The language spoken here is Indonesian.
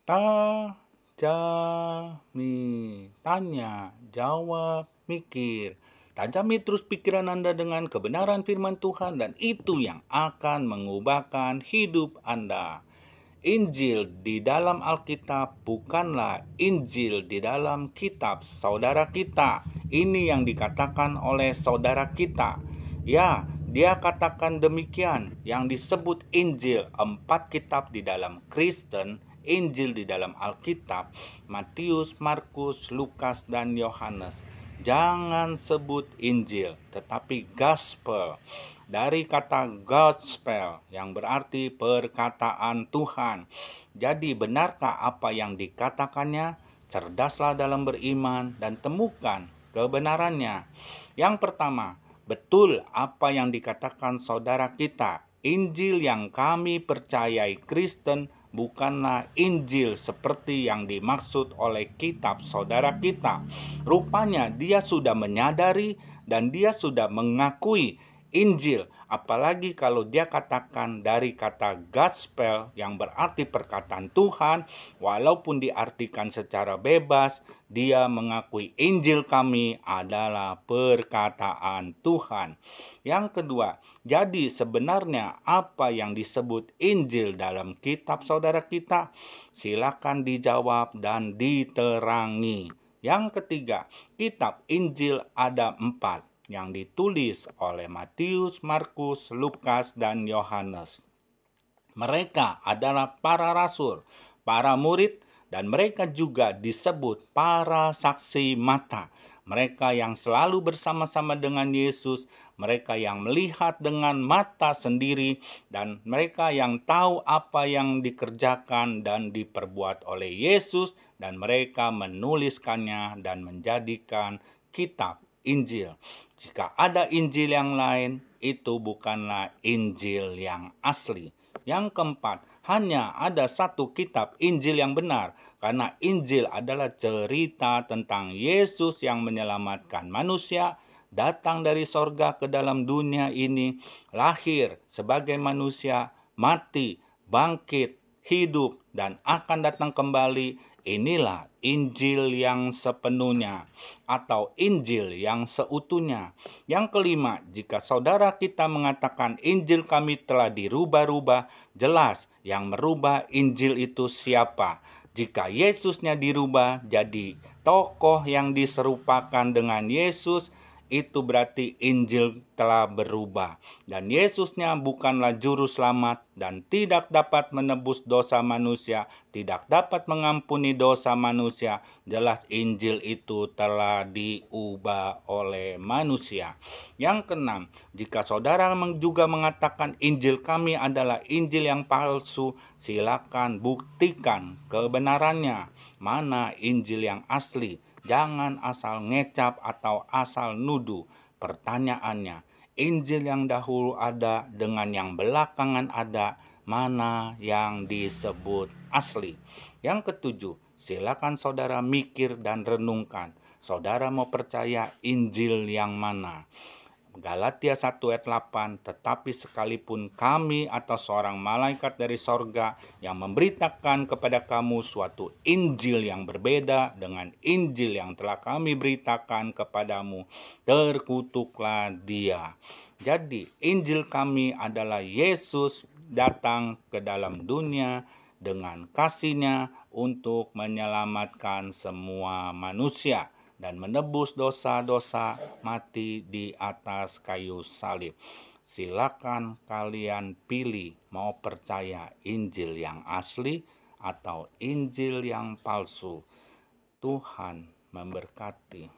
Tajami, tanya, jawab, mikir. Tajami terus pikiran Anda dengan kebenaran firman Tuhan dan itu yang akan mengubahkan hidup Anda. Injil di dalam Alkitab bukanlah Injil di dalam kitab saudara kita. Ini yang dikatakan oleh saudara kita. Ya, dia katakan demikian. Yang disebut Injil, 4 kitab di dalam Kristen, Injil di dalam Alkitab, Matius, Markus, Lukas, dan Yohanes. Jangan sebut Injil, tetapi Gospel. Dari kata gospel yang berarti perkataan Tuhan. Jadi benarkah apa yang dikatakannya? Cerdaslah dalam beriman dan temukan kebenarannya. Yang pertama, betul apa yang dikatakan saudara kita. Injil yang kami percayai Kristen bukanlah Injil seperti yang dimaksud oleh kitab saudara kita. Rupanya dia sudah menyadari dan dia sudah mengakui Injil, apalagi kalau dia katakan dari kata gospel yang berarti perkataan Tuhan, walaupun diartikan secara bebas, dia mengakui Injil kami adalah perkataan Tuhan. Yang kedua, jadi sebenarnya apa yang disebut Injil dalam kitab saudara kita? Silakan dijawab dan diterangi. Yang ketiga, kitab Injil ada 4 yang ditulis oleh Matius, Markus, Lukas, dan Yohanes. Mereka adalah para rasul, para murid, dan mereka juga disebut para saksi mata. Mereka yang selalu bersama-sama dengan Yesus, mereka yang melihat dengan mata sendiri, dan mereka yang tahu apa yang dikerjakan dan diperbuat oleh Yesus, dan mereka menuliskannya dan menjadikan kitab Injil. Jika ada Injil yang lain, itu bukanlah Injil yang asli. Yang keempat, hanya ada satu kitab Injil yang benar, karena Injil adalah cerita tentang Yesus yang menyelamatkan manusia, datang dari sorga ke dalam dunia ini, lahir sebagai manusia, mati, bangkit, hidup, dan akan datang kembali. Inilah Injil yang sepenuhnya atau Injil yang seutuhnya. Yang kelima, jika saudara kita mengatakan Injil kami telah dirubah-rubah, jelas yang merubah Injil itu siapa? Jika Yesusnya dirubah jadi tokoh yang diserupakan dengan Yesus, itu berarti Injil telah berubah. Dan Yesusnya bukanlah juru selamat dan tidak dapat menebus dosa manusia, tidak dapat mengampuni dosa manusia. Jelas Injil itu telah diubah oleh manusia. Yang keenam, jika saudara juga mengatakan Injil kami adalah Injil yang palsu, silakan buktikan kebenarannya. Mana Injil yang asli? Jangan asal ngecap atau asal nuduh. Pertanyaannya, Injil yang dahulu ada dengan yang belakangan ada, mana yang disebut asli? Yang ketujuh, silakan saudara mikir dan renungkan. Saudara mau percaya Injil yang mana? Galatia 1 ayat 8, tetapi sekalipun kami atau seorang malaikat dari sorga yang memberitakan kepada kamu suatu Injil yang berbeda dengan Injil yang telah kami beritakan kepadamu, terkutuklah dia. Jadi Injil kami adalah Yesus datang ke dalam dunia dengan kasih-Nya untuk menyelamatkan semua manusia dan menebus dosa-dosa, mati di atas kayu salib. Silakan kalian pilih mau percaya Injil yang asli atau Injil yang palsu. Tuhan memberkati.